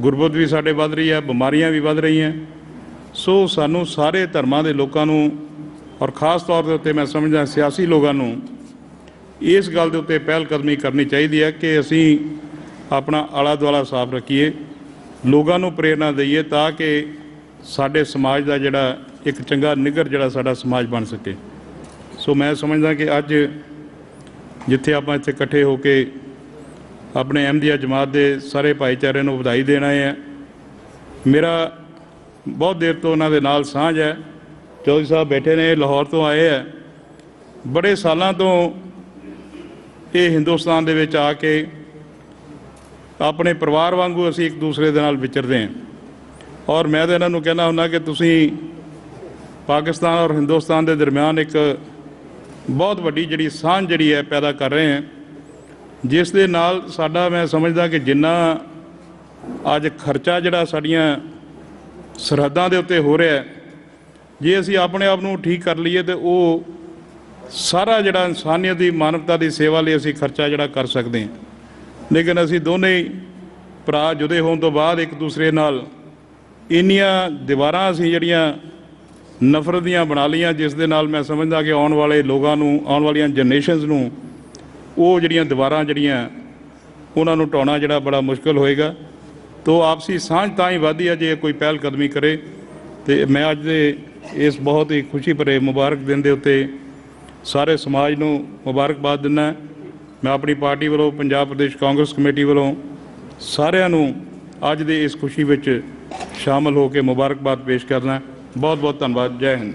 ਗੁਰਬਤ ਵੀ ਸਾਡੇ ਵੱਧ ਰਹੀ ਹੈ, ਬਿਮਾਰੀਆਂ ਵੀ ਵੱਧ ਰਹੀਆਂ। ਸੋ ਸਾਨੂੰ ਸਾਰੇ ਧਰਮਾਂ ਦੇ ਲੋਕਾਂ ਨੂੰ ਔਰ ਖ਼ਾਸ ਤੌਰ ਦੇ ਉੱਤੇ ਮੈਂ ਸਮਝਦਾ ਸਿਆਸੀ ਲੋਕਾਂ ਨੂੰ ਇਸ ਗੱਲ ਦੇ ਉੱਤੇ ਪਹਿਲ ਕਦਮੀ ਕਰਨੀ ਚਾਹੀਦੀ ਹੈ ਕਿ ਅਸੀਂ ਆਪਣਾ ਆਲਾ ਦੁਆਲਾ ਸਾਫ਼ ਰੱਖੀਏ, ਲੋਕਾਂ ਨੂੰ ਪ੍ਰੇਰਨਾ ਦਈਏ ਤਾਂ ਕਿ ਸਾਡੇ ਸਮਾਜ ਦਾ ਜਿਹੜਾ ਇੱਕ ਚੰਗਾ ਨਿੱਘਰ ਜਿਹੜਾ ਸਾਡਾ ਸਮਾਜ ਬਣ ਸਕੇ। ਸੋ ਮੈਂ ਸਮਝਦਾ ਕਿ ਅੱਜ ਜਿੱਥੇ ਆਪਾਂ ਇੱਥੇ ਇਕੱਠੇ ਹੋ ਕੇ ਆਪਣੇ ਅਹਿਮਦੀਆ ਜਮਾਤ ਦੇ ਸਾਰੇ ਭਾਈਚਾਰੇ ਨੂੰ ਵਧਾਈ ਦੇਣ ਆਏ ਹੈ, ਮੇਰਾ ਬਹੁਤ ਦੇਰ ਤੋਂ ਉਹਨਾਂ ਦੇ ਨਾਲ ਸਾਂਝ ਹੈ। ਚੌਧਰੀ ਸਾਹਿਬ ਬੈਠੇ ਨੇ, ਲਾਹੌਰ ਤੋਂ ਆਏ ਹੈ, ਬੜੇ ਸਾਲਾਂ ਤੋਂ ਇਹ ਹਿੰਦੁਸਤਾਨ ਦੇ ਵਿੱਚ ਆ ਕੇ ਆਪਣੇ ਪਰਿਵਾਰ ਵਾਂਗੂ ਅਸੀਂ ਇੱਕ ਦੂਸਰੇ ਦੇ ਨਾਲ ਵਿਚਰਦੇ ਹਾਂ। ਔਰ ਮੈਂ ਤਾਂ ਇਹਨਾਂ ਨੂੰ ਕਹਿਣਾ ਹੁੰਦਾ ਕਿ ਤੁਸੀਂ ਪਾਕਿਸਤਾਨ ਔਰ ਹਿੰਦੁਸਤਾਨ ਦੇ ਦਰਮਿਆਨ ਇੱਕ ਬਹੁਤ ਵੱਡੀ ਜਿਹੜੀ ਸਾਂਝ ਜਿਹੜੀ ਹੈ ਪੈਦਾ ਕਰ ਰਹੇ ਹਾਂ, ਜਿਸ ਦੇ ਨਾਲ ਸਾਡਾ ਮੈਂ ਸਮਝਦਾ ਕਿ ਜਿੰਨਾ ਅੱਜ ਖਰਚਾ ਜਿਹੜਾ ਸਾਡੀਆਂ ਸਰਹੱਦਾਂ ਦੇ ਉੱਤੇ ਹੋ ਰਿਹਾ, ਜੇ ਅਸੀਂ ਆਪਣੇ ਆਪ ਨੂੰ ਠੀਕ ਕਰ ਲਈਏ ਤਾਂ ਉਹ ਸਾਰਾ ਜਿਹੜਾ ਇਨਸਾਨੀਅਤ ਦੀ ਮਾਨਵਤਾ ਦੀ ਸੇਵਾ ਲਈ ਅਸੀਂ ਖਰਚਾ ਜਿਹੜਾ ਕਰ ਸਕਦੇ ਹਾਂ। ਲੇਕਿਨ ਅਸੀਂ ਦੋਨੇ ਹੀ ਭਰਾ ਜੁਦੇ ਹੋਣ ਤੋਂ ਬਾਅਦ ਇੱਕ ਦੂਸਰੇ ਨਾਲ ਇੰਨੀਆਂ ਦੀਵਾਰਾਂ ਅਸੀਂ ਜਿਹੜੀਆਂ ਨਫ਼ਰਤ ਦੀਆਂ ਬਣਾ ਲਈਆਂ, ਜਿਸ ਦੇ ਨਾਲ ਮੈਂ ਸਮਝਦਾ ਕਿ ਆਉਣ ਵਾਲੇ ਲੋਕਾਂ ਨੂੰ, ਆਉਣ ਵਾਲੀਆਂ ਜਨਰੇਸ਼ਨਸ ਨੂੰ ਉਹ ਜਿਹੜੀਆਂ ਦੀਵਾਰਾਂ ਜਿਹੜੀਆਂ ਉਹਨਾਂ ਨੂੰ ਢਾਉਣਾ ਜਿਹੜਾ ਬੜਾ ਮੁਸ਼ਕਿਲ ਹੋਏਗਾ। ਤੋ ਆਪਸੀ ਸਾਂਝ ਤਾਂ ਹੀ ਵੱਧਦੀ ਹੈ ਜੇ ਕੋਈ ਪਹਿਲ ਕਦਮੀ ਕਰੇ। ਅਤੇ ਮੈਂ ਅੱਜ ਦੇ ਇਸ ਬਹੁਤ ਹੀ ਖੁਸ਼ੀ ਭਰੇ ਮੁਬਾਰਕ ਦਿਨ ਦੇ ਉੱਤੇ ਸਾਰੇ ਸਮਾਜ ਨੂੰ ਮੁਬਾਰਕਬਾਦ ਦਿੰਦਾ। ਮੈਂ ਆਪਣੀ ਪਾਰਟੀ ਵੱਲੋਂ, ਪੰਜਾਬ ਪ੍ਰਦੇਸ਼ ਕਾਂਗਰਸ ਕਮੇਟੀ ਵੱਲੋਂ ਸਾਰਿਆਂ ਨੂੰ ਅੱਜ ਦੇ ਇਸ ਖੁਸ਼ੀ ਵਿੱਚ ਸ਼ਾਮਲ ਹੋ ਕੇ ਮੁਬਾਰਕਬਾਦ ਪੇਸ਼ ਕਰਨਾ। ਬਹੁਤ ਬਹੁਤ ਧੰਨਵਾਦ। ਜੈ ਹਿੰਦ।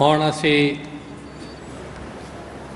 ਹੁਣ ਅਸੀਂ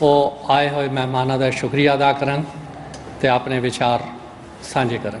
ਉਹ ਆਏ ਹੋਏ ਮਹਿਮਾਨਾਂ ਦਾ ਸ਼ੁਕਰੀਆ ਅਦਾ ਕਰਨ ਤੇ ਆਪਣੇ ਵਿਚਾਰ ਸਾਂਝੇ ਕਰਨ।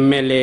MLA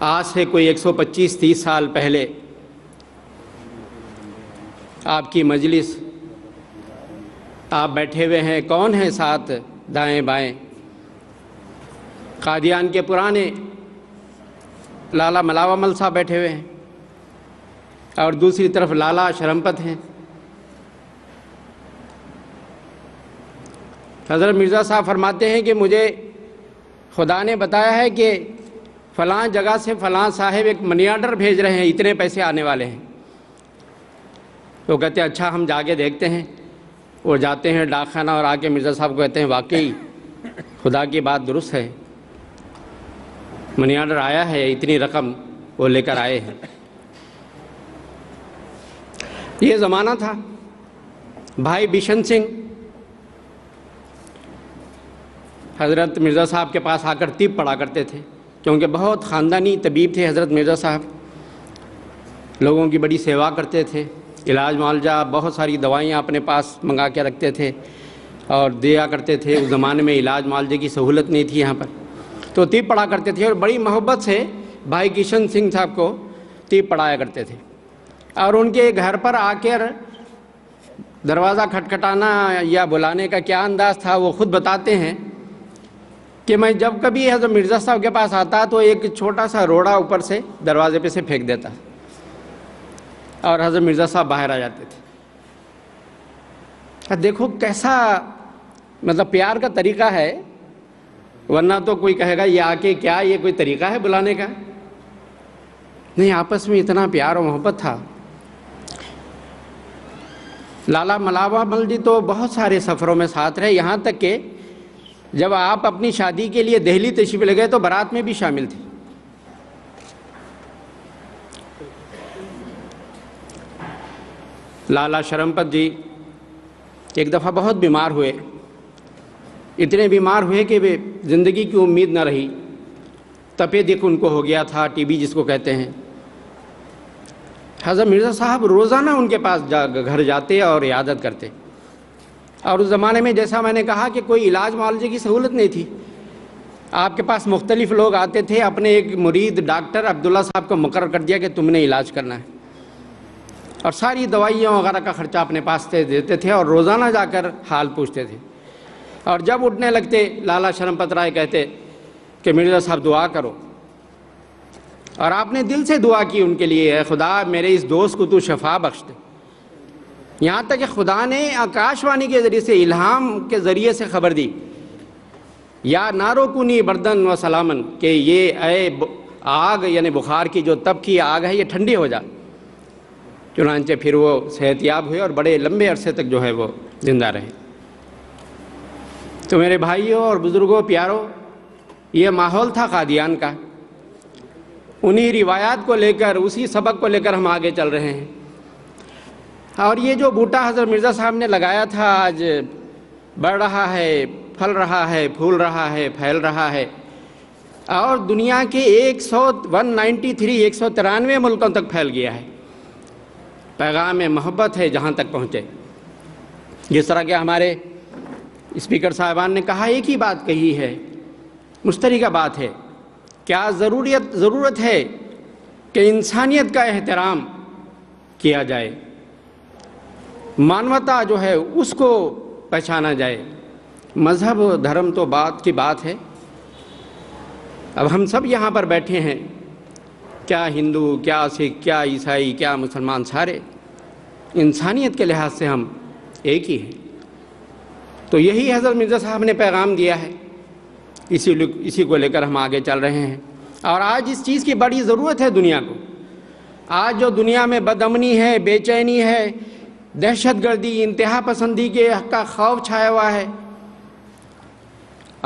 آج سے کوئی 125-30 سال پہلے آپ کی مجلس، آپ بیٹھے ہوئے ہیں، کون ہیں ساتھ دائیں بائیں؟ قادیان کے پرانے لالا ملاوہ مل صاحب بیٹھے ہوئے ہیں اور دوسری طرف لالا شرمپت ہیں۔ حضرت مرزا صاحب فرماتے ہیں کہ مجھے خدا نے بتایا ہے کہ فلاں جگہ سے فلاں صاحب ایک منی آرڈر بھیج رہے ہیں، اتنے پیسے آنے والے ہیں۔ تو کہتے ہیں اچھا ہم جا کے دیکھتے ہیں۔ وہ جاتے ہیں ڈاک خانہ اور آ کے مرزا صاحب کو کہتے ہیں واقعی خدا کی بات درست ہے، منی آرڈر آیا ہے، اتنی رقم وہ لے کر آئے ہیں۔ یہ زمانہ تھا۔ بھائی بشن سنگھ حضرت مرزا صاحب کے پاس آ کر طب پڑھا کرتے تھے، کیونکہ بہت خاندانی طبیب تھے حضرت مرزا صاحب، لوگوں کی بڑی سیوا کرتے تھے، علاج معالجہ بہت ساری دوائیاں اپنے پاس منگا کے رکھتے تھے اور دیا کرتے تھے۔ اس زمانے میں علاج معالجے کی سہولت نہیں تھی یہاں پر، تو طب پڑھا کرتے تھے اور بڑی محبت سے بھائی کشن سنگھ صاحب کو طب پڑھایا کرتے تھے۔ اور ان کے گھر پر آ کر دروازہ کھٹکھٹانا یا بلانے کا کیا انداز تھا وہ خود بتاتے ہیں کہ میں جب کبھی حضرت مرزا صاحب کے پاس آتا تو ایک چھوٹا سا روڑا اوپر سے دروازے پہ سے پھینک دیتا اور حضرت مرزا صاحب باہر آ جاتے تھے۔ دیکھو کیسا مطلب پیار کا طریقہ ہے، ورنہ تو کوئی کہے گا یہ آ کے کیا یہ کوئی طریقہ ہے بلانے کا؟ نہیں، آپس میں اتنا پیار و محبت تھا۔ لالا ملاوہ مل جی تو بہت سارے سفروں میں ساتھ رہے، یہاں تک کہ جب آپ اپنی شادی کے لیے دہلی تشریف لے گئے تو بارات میں بھی شامل تھے۔ لالا شرمپت جی ایک دفعہ بہت بیمار ہوئے، اتنے بیمار ہوئے کہ وہ زندگی کی امید نہ رہی، تپے دق ان کو ہو گیا تھا، ٹی بی جس کو کہتے ہیں۔ حضرت مرزا صاحب روزانہ ان کے پاس گھر جاتے اور عیادت کرتے، اور اس زمانے میں جیسا میں نے کہا کہ کوئی علاج معالجے کی سہولت نہیں تھی، آپ کے پاس مختلف لوگ آتے تھے، اپنے ایک مرید ڈاکٹر عبداللہ صاحب کو مقرر کر دیا کہ تم نے علاج کرنا ہے، اور ساری دوائیاں وغیرہ کا خرچہ اپنے پاس سے دیتے تھے اور روزانہ جا کر حال پوچھتے تھے۔ اور جب اٹھنے لگتے لالا شرمپت رائے کہتے کہ مرزا صاحب دعا کرو، اور آپ نے دل سے دعا کی ان کے لیے، اے خدا میرے اس دوست کو تو شفا بخش دے۔ یہاں تک کہ خدا نے آکاش وانی کے ذریعے سے، الہام کے ذریعے سے خبر دی، یا نارو کنی بردن و سلامن، کہ یہ اے آگ یعنی بخار کی جو تپ کی آگ ہے یہ ٹھنڈی ہو جا۔ چنانچہ پھر وہ صحت یاب ہوئے اور بڑے لمبے عرصے تک جو ہے وہ زندہ رہے۔ تو میرے بھائیوں اور بزرگوں پیاروں، یہ ماحول تھا قادیان کا، انہی روایات کو لے کر، اسی سبق کو لے کر ہم آگے چل رہے ہیں۔ اور یہ جو بوٹا حضرت مرزا صاحب نے لگایا تھا آج بڑھ رہا ہے، پھل رہا ہے، پھول رہا ہے، پھیل رہا ہے، اور دنیا کے 193 ملکوں تک پھیل گیا ہے۔ پیغام محبت ہے جہاں تک پہنچے۔ جس طرح کہ ہمارے اسپیکر صاحبان نے کہا، ایک ہی بات کہی ہے، مشترکہ بات ہے، کیا ضرورت ہے کہ انسانیت کا احترام کیا جائے، مانوتا جو ہے اس کو پہچانا جائے۔ مذہب دھرم تو بات کی بات ہے، اب ہم سب یہاں پر بیٹھے ہیں، کیا ہندو، کیا سکھ، کیا عیسائی، کیا مسلمان، سارے انسانیت کے لحاظ سے ہم ایک ہی ہیں۔ تو یہی حضرت مرزا صاحب نے پیغام دیا ہے، اسی کو لے کر ہم آگے چل رہے ہیں۔ اور آج اس چیز کی بڑی ضرورت ہے دنیا کو۔ آج جو دنیا میں بدامنی ہے، بے چینی ہے، دہشت گردی، انتہا پسندی کے کا خوف چھایا ہوا ہے،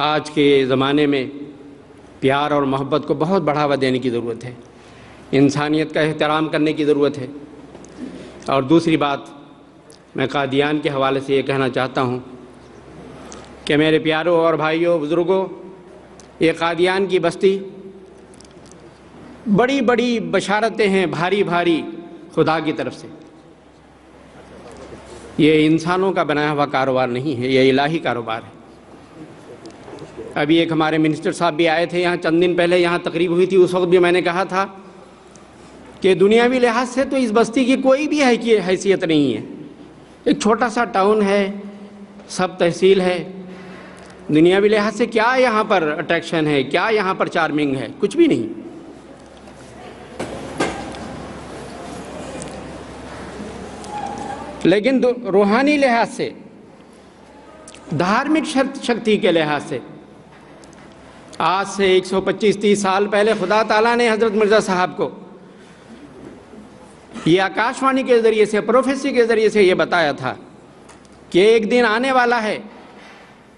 آج کے زمانے میں پیار اور محبت کو بہت بڑھاوا دینے کی ضرورت ہے، انسانیت کا احترام کرنے کی ضرورت ہے۔ اور دوسری بات میں قادیان کے حوالے سے یہ کہنا چاہتا ہوں کہ میرے پیاروں اور بھائیوں، بزرگوں، یہ قادیان کی بستی بڑی بڑی بشارتیں ہیں، بھاری بھاری خدا کی طرف سے۔ یہ انسانوں کا بنایا ہوا کاروبار نہیں ہے، یہ الہی کاروبار ہے۔ ابھی ایک ہمارے منسٹر صاحب بھی آئے تھے یہاں چند دن پہلے، یہاں تقریب ہوئی تھی، اس وقت بھی میں نے کہا تھا کہ دنیاوی لحاظ سے تو اس بستی کی کوئی بھی حیثیت نہیں ہے، ایک چھوٹا سا ٹاؤن ہے، سب تحصیل ہے، دنیاوی لحاظ سے کیا یہاں پر اٹریکشن ہے، کیا یہاں پر چارمنگ ہے؟ کچھ بھی نہیں۔ لیکن روحانی لحاظ سے، دھارمک شکتی کے لحاظ سے، آج سے 125-30 سال پہلے خدا تعالیٰ نے حضرت مرزا صاحب کو یہ آکاشوانی کے ذریعے سے، پروفیسی کے ذریعے سے یہ بتایا تھا کہ ایک دن آنے والا ہے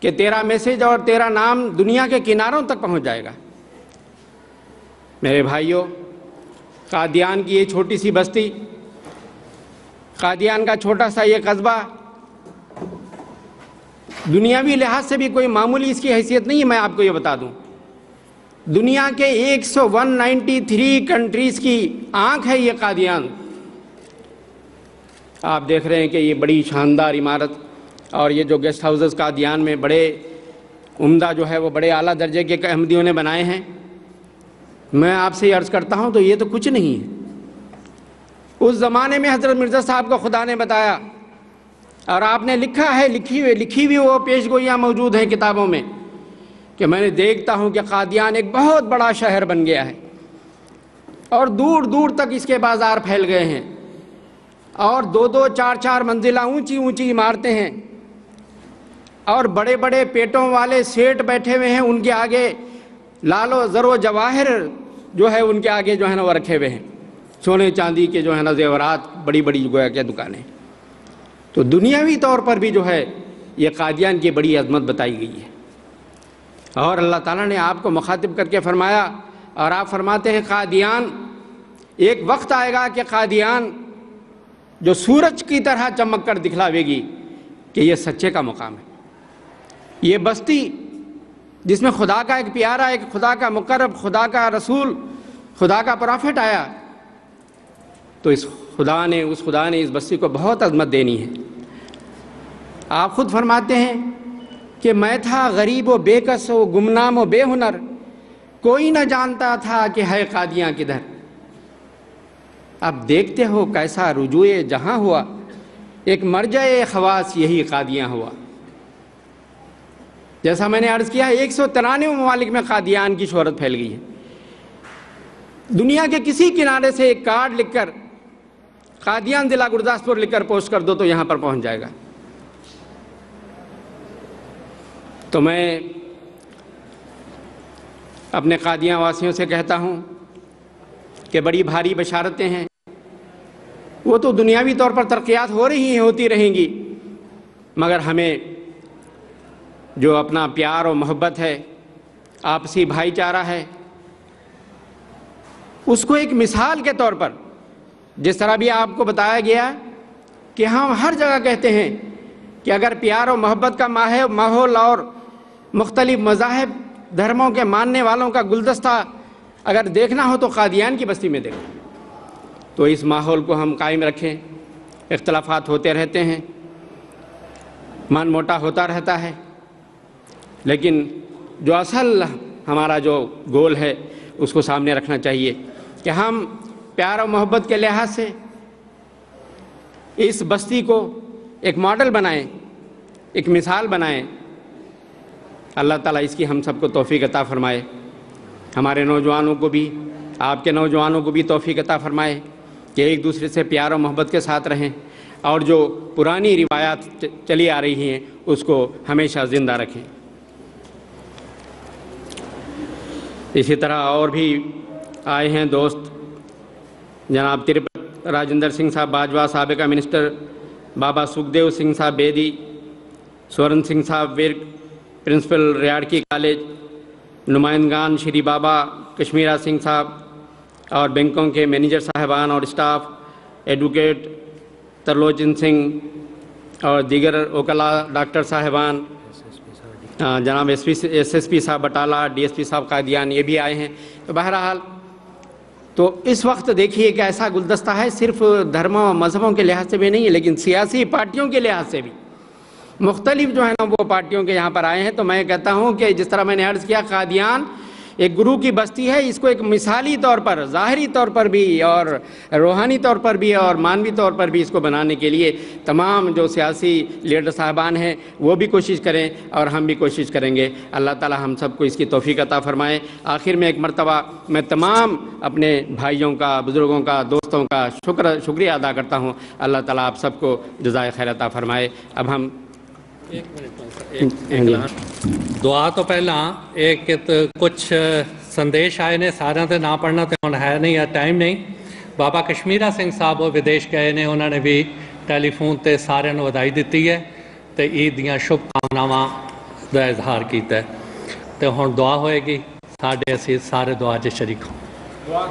کہ تیرا میسج اور تیرا نام دنیا کے کناروں تک پہنچ جائے گا۔ میرے بھائیوں، قادیان کی یہ چھوٹی سی بستی، قادیان کا چھوٹا سا یہ قصبہ، دنیاوی لحاظ سے بھی کوئی معمولی اس کی حیثیت نہیں ہے۔ میں آپ کو یہ بتا دوں، دنیا کے 193 کنٹریز کی آنکھ ہے یہ قادیان۔ آپ دیکھ رہے ہیں کہ یہ بڑی شاندار عمارت اور یہ جو گیسٹ ہاؤسز قادیان میں بڑے عمدہ جو ہے وہ بڑے اعلیٰ درجے کے احمدیوں نے بنائے ہیں۔ میں آپ سے یہ عرض کرتا ہوں تو یہ تو کچھ نہیں ہے۔ اس زمانے میں حضرت مرزا صاحب کو خدا نے بتایا، اور آپ نے لکھا ہے، لکھی ہوئی وہ پیش گوئیاں موجود ہیں کتابوں میں، کہ میں نے دیکھتا ہوں کہ قادیان ایک بہت بڑا شہر بن گیا ہے، اور دور دور تک اس کے بازار پھیل گئے ہیں، اور 2-2 4-4 منزلہ اونچی اونچی عمارتیں ہیں، اور بڑے بڑے پیٹوں والے سیٹ بیٹھے ہوئے ہیں، ان کے آگے لال و زر و جواہر جو ہے ان کے آگے جو ہے نا وہ رکھے ہوئے ہیں، سونے چاندی کے جو ہے نا زیورات، بڑی بڑی گویا کہ دکانیں۔ تو دنیاوی طور پر بھی جو ہے یہ قادیان کی بڑی عظمت بتائی گئی ہے، اور اللہ تعالیٰ نے آپ کو مخاطب کر کے فرمایا، اور آپ فرماتے ہیں قادیان، ایک وقت آئے گا کہ قادیان جو سورج کی طرح چمک کر دکھلاوے گی کہ یہ سچے کا مقام ہے۔ یہ بستی جس میں خدا کا ایک پیارا، ایک خدا کا مقرب، خدا کا رسول، خدا کا پرافٹ آیا، تو اس خدا نے اس بستی کو بہت عظمت دینی ہے۔ آپ خود فرماتے ہیں کہ میں تھا غریب و بے کس و گمنام و بے ہنر، کوئی نہ جانتا تھا کہ ہے قادیاں کدھر۔ اب دیکھتے ہو کیسا رجوع جہاں ہوا، ایک مرجع خواص یہی قادیاں ہوا۔ جیسا میں نے عرض کیا، 193 ممالک میں قادیان کی شہرت پھیل گئی ہے۔ دنیا کے کسی کنارے سے ایک کارڈ لکھ کر قادیان ضلع گرداسپور لکھ کر پوسٹ کر دو تو یہاں پر پہنچ جائے گا۔ تو میں اپنے قادیاں واسیوں سے کہتا ہوں کہ بڑی بھاری بشارتیں ہیں، وہ تو دنیاوی طور پر ترقیات ہو رہی ہیں، ہوتی رہیں گی، مگر ہمیں جو اپنا پیار و محبت ہے، آپسی بھائی چارہ ہے، اس کو ایک مثال کے طور پر، جس طرح بھی آپ کو بتایا گیا کہ ہم ہر جگہ کہتے ہیں کہ اگر پیار و محبت کا ماحول اور مختلف مذاہب دھرموں کے ماننے والوں کا گلدستہ اگر دیکھنا ہو تو قادیان کی بستی میں دیکھو۔ تو اس ماحول کو ہم قائم رکھیں۔ اختلافات ہوتے رہتے ہیں، من موٹا ہوتا رہتا ہے، لیکن جو اصل ہمارا جو گول ہے اس کو سامنے رکھنا چاہیے کہ ہم پیار و محبت کے لحاظ سے اس بستی کو ایک ماڈل بنائیں، ایک مثال بنائیں۔ اللہ تعالیٰ اس کی ہم سب کو توفیق عطا فرمائے، ہمارے نوجوانوں کو بھی، آپ کے نوجوانوں کو بھی توفیق عطا فرمائے کہ ایک دوسرے سے پیار و محبت کے ساتھ رہیں، اور جو پرانی روایات چلی آ رہی ہیں اس کو ہمیشہ زندہ رکھیں۔ اسی طرح اور بھی آئے ہیں دوست، جناب ترپت راجندر سنگھ صاحب باجوہ سابقہ منسٹر، بابا سکھدیو سنگھ صاحب بیدی، سورن سنگھ صاحب ورک پرنسپل ریاڑکی کالج، نمائندگان شری بابا کشمیرہ سنگھ صاحب اور بینکوں کے مینیجر صاحبان اور اسٹاف، ایڈوکیٹ ترلوچن سنگھ اور دیگر وکلا ڈاکٹر صاحبان، جناب ایس ایس پی صاحب بٹالہ، ڈی ایس پی صاحب قادیان، یہ بھی آئے ہیں۔ تو بہرحال تو اس وقت دیکھیے کہ ایسا گلدستہ ہے، صرف دھرموں و مذہبوں کے لحاظ سے بھی نہیں ہے لیکن سیاسی پارٹیوں کے لحاظ سے بھی مختلف جو ہے نا وہ پارٹیوں کے یہاں پر آئے ہیں، تو میں کہتا ہوں کہ جس طرح میں نے عرض کیا قادیان ایک گروہ کی بستی ہے، اس کو ایک مثالی طور پر، ظاہری طور پر بھی اور روحانی طور پر بھی اور مانوی طور پر بھی اس کو بنانے کے لیے تمام جو سیاسی لیڈر صاحبان ہیں وہ بھی کوشش کریں اور ہم بھی کوشش کریں گے۔ اللہ تعالی ہم سب کو اس کی توفیق عطا فرمائے۔ آخر میں ایک مرتبہ میں تمام اپنے بھائیوں کا، بزرگوں کا، دوستوں کا شکریہ ادا کرتا ہوں۔ اللہ تعالیٰ آپ سب کو جزائے خیر عطا فرمائے۔ اب ہم دعا تو پہلا ایک کچھ ਸੰਦੇਸ਼ ਆਏ ਨੇ, ਸਾਰਿਆਂ ਤੇ ਨਾ ਪੜ੍ਹਨਾ ਤੇ ਹੁਣ ਹੈ ਨਹੀਂ, ਟਾਈਮ ਨਹੀਂ। ਬਾਬਾ ਕਸ਼ਮੀਰਾ ਸਿੰਘ ਸਾਹਿਬ ਉਹ ਵਿਦੇਸ਼ ਗਏ ਨੇ, ਉਹਨਾਂ ਨੇ ਵੀ ਟੈਲੀਫੋਨ ਤੇ ਸਾਰਿਆਂ ਨੂੰ ਵਧਾਈ ਦਿੱਤੀ ਹੈ ਤੇ ਈਦ ਦੀਆਂ ਸ਼ੁਭ ਕਾਮਨਾਵਾਂ ਦਾ ਇਜ਼ਹਾਰ ਕੀਤਾ ਹੈ। ਤੇ ਹੁਣ ਦੁਆ ਹੋਏਗੀ, ਸਾਡੇ ਅਸੀਂ ਸਾਰੇ ਦੁਆ 'ਚ ਸ਼ਰੀਕ ਹਾਂ।